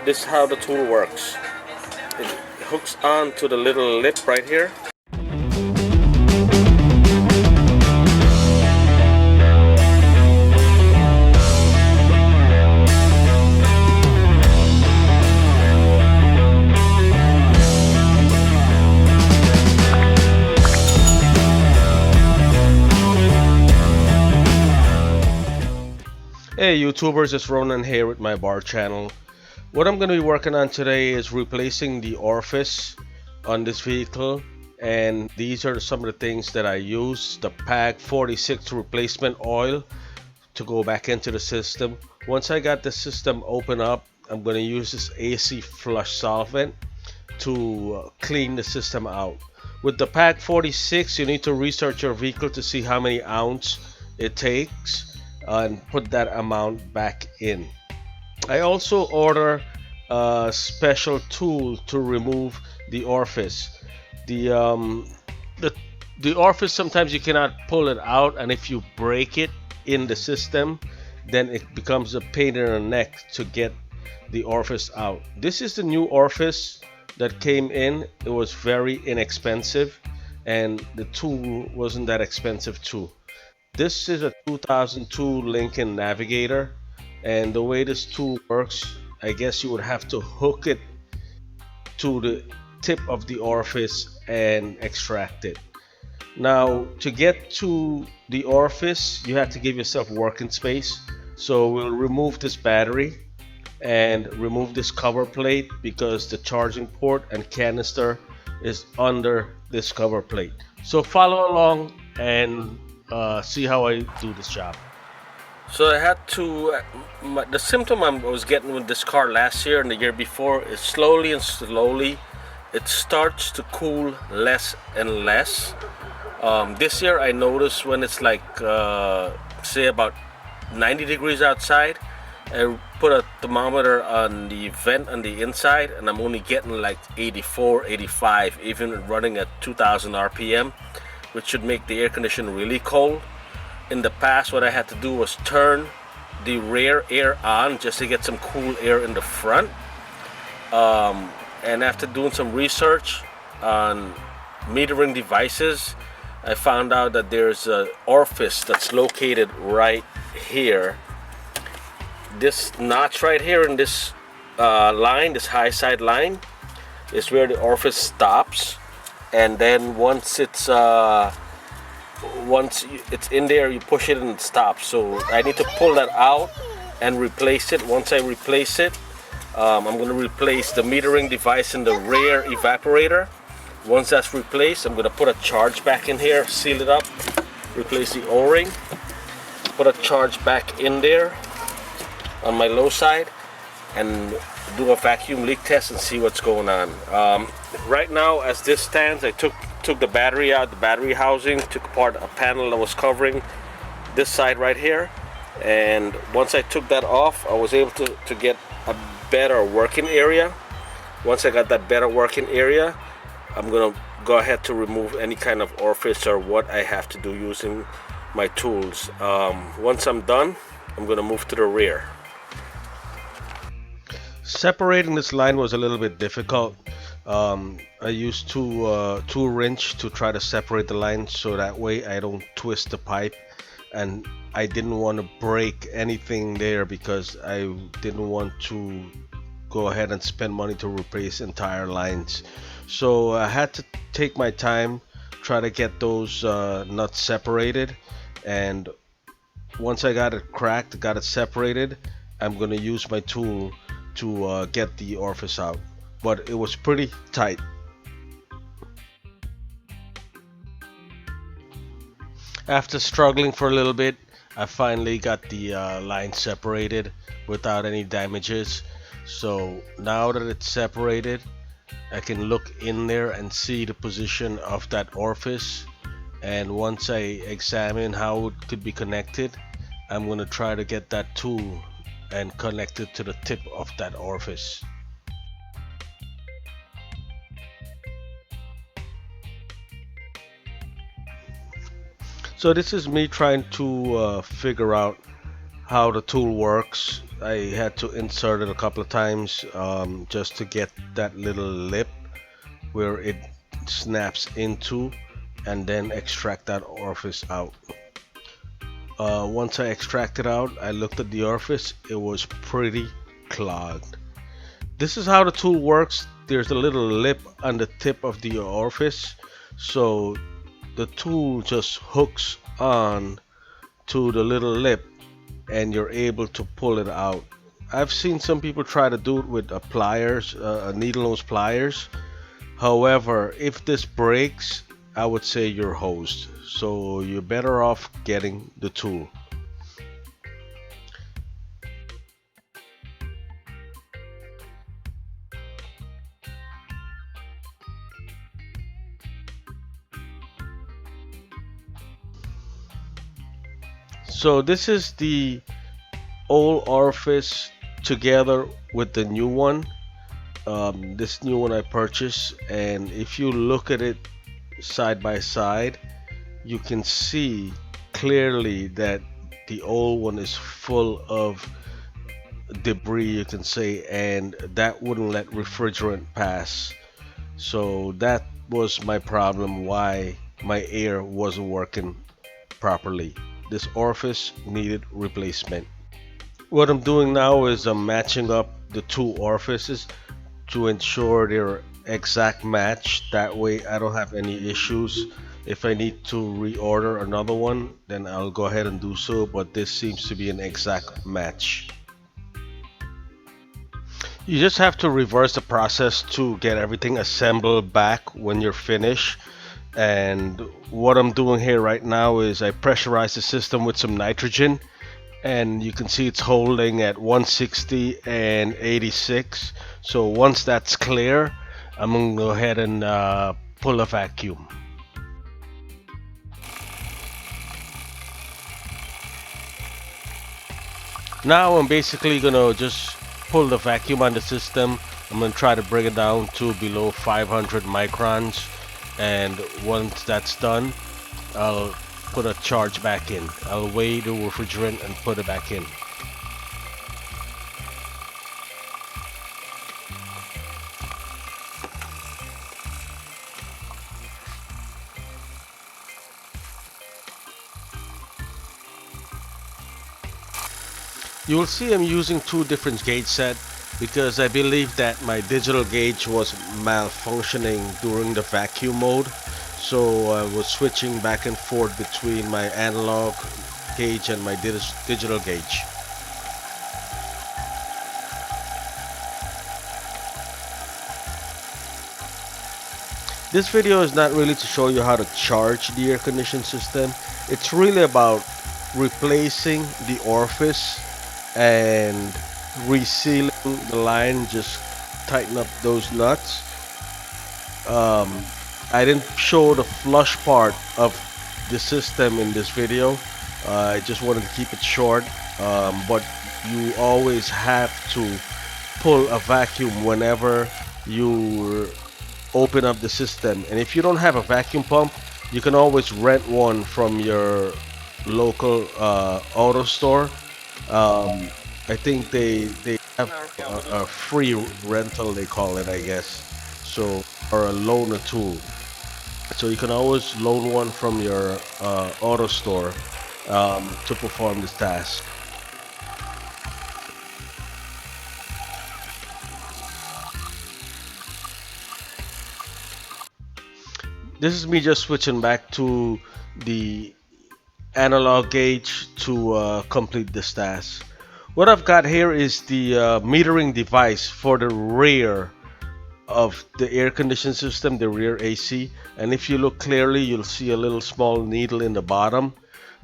This is how the tool works. It hooks on to the little lip right here. Hey YouTubers, it's Ronan here with my bar channel. What I'm going to be working on today is replacing the orifice on this vehicle, and these are some of the things that I use. The PAG 46 replacement oil to go back into the system. Once I got the system open up, I'm going to use this AC flush solvent to clean the system out. With the PAG 46, you need to research your vehicle to see how many ounce it takes and put that amount back in. I also order a special tool to remove the orifice. The orifice, sometimes you cannot pull it out, and if you break it in the system, then it becomes a pain in the neck to get the orifice out. This is the new orifice that came in. It was very inexpensive, and the tool wasn't that expensive too. This is a 2002 Lincoln Navigator, and the way this tool works, I guess you would have to hook it to the tip of the orifice and extract it. Now, to get to the orifice, you have to give yourself working space. So we'll remove this battery and remove this cover plate, because the charging port and canister is under this cover plate. So follow along and see how I do this job. So I had to, the symptom I was getting with this car last year and the year before is slowly and slowly it starts to cool less and less. This year I noticed when it's like say about 90 degrees outside, I put a thermometer on the vent on the inside and I'm only getting like 84, 85, even running at 2000 RPM, which should make the air conditioner really cold. In the past, what I had to do was turn the rear air on just to get some cool air in the front. And after doing some research on metering devices, I found out that there's an orifice that's located right here. This notch right here in this line, this high side line, is where the orifice stops. And then once it's in there, you push it and it stops. So I need to pull that out and replace it. Once I replace it, I'm going to replace the metering device in the rear evaporator. Once that's replaced, I'm going to put a charge back in here, seal it up, replace the O-ring, put a charge back in there on my low side, and do a vacuum leak test and see what's going on. Right now, as this stands, I took the battery out, the battery housing, took apart a panel that was covering this side right here, and once I took that off, I was able to get a better working area. Once I got that better working area, I'm gonna go ahead to remove any kind of orifice or what I have to do using my tools. Once I'm done, I'm gonna move to the rear. Separating this line was a little bit difficult. I used two wrench to try to separate the line, so that way I don't twist the pipe, and I didn't want to break anything there because I didn't want to go ahead and spend money to replace entire lines. So I had to take my time, try to get those nuts separated, and once I got it cracked, got it separated, I'm gonna use my tool to get the orifice out, but it was pretty tight. After struggling for a little bit, I finally got the line separated without any damages. So now that it's separated, I can look in there and see the position of that orifice, and once I examine how it could be connected, I'm going to try to get that tool and connect it to the tip of that orifice. So this is me trying to figure out how the tool works. I had to insert it a couple of times just to get that little lip where it snaps into, and then extract that orifice out. Once I extracted out, I looked at the orifice. It was pretty clogged. This is how the tool works. There's a little lip on the tip of the orifice, so the tool just hooks on to the little lip and you're able to pull it out. I've seen some people try to do it with pliers, needle nose pliers. However, if this breaks, I would say you're hosed. So you're better off getting the tool. So this is the old orifice together with the new one. This new one I purchased, and if you look at it side by side, you can see clearly that the old one is full of debris, you can say, and that wouldn't let refrigerant pass. So that was my problem, why my air wasn't working properly. This orifice needed replacement. What I'm doing now is I'm matching up the two orifices to ensure they're exact match. That way I don't have any issues. If I need to reorder another one, then I'll go ahead and do so, but this seems to be an exact match. You just have to reverse the process to get everything assembled back when you're finished. And what I'm doing here right now is I pressurize the system with some nitrogen, and you can see it's holding at 160 and 86. So once that's clear, I'm gonna go ahead and pull a vacuum. Now I'm basically gonna just pull the vacuum on the system. I'm gonna try to bring it down to below 500 microns, and once that's done, I'll put a charge back in. I'll weigh the refrigerant and put it back in. You will see I'm using two different gauge sets because I believe that my digital gauge was malfunctioning during the vacuum mode. So I was switching back and forth between my analog gauge and my digital gauge. This video is not really to show you how to charge the air conditioning system. It's really about replacing the orifice and resealing the line. Just tighten up those nuts. I didn't show the flush part of the system in this video. I just wanted to keep it short, but you always have to pull a vacuum whenever you open up the system. And if you don't have a vacuum pump, you can always rent one from your local auto store. I think they have a free rental, they call it, I guess. So, or a loaner tool. So you can always loan one from your auto store to perform this task. This is me just switching back to the analog gauge to complete this task. What I've got here is the metering device for the rear of the air conditioning system, the rear AC. And if you look clearly, you'll see a little small needle in the bottom.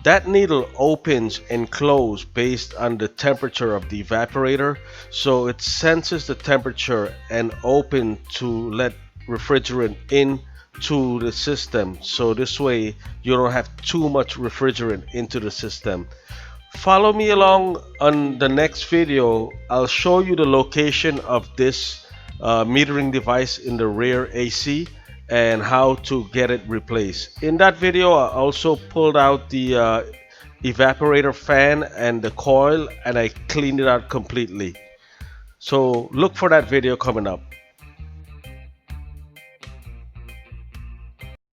That needle opens and closes based on the temperature of the evaporator. So it senses the temperature and open to let refrigerant in to the system. So this way you don't have too much refrigerant into the system. Follow me along on the next video. I'll show you the location of this metering device in the rear AC and how to get it replaced. In that video I also pulled out the evaporator fan and the coil, and I cleaned it out completely. So look for that video coming up.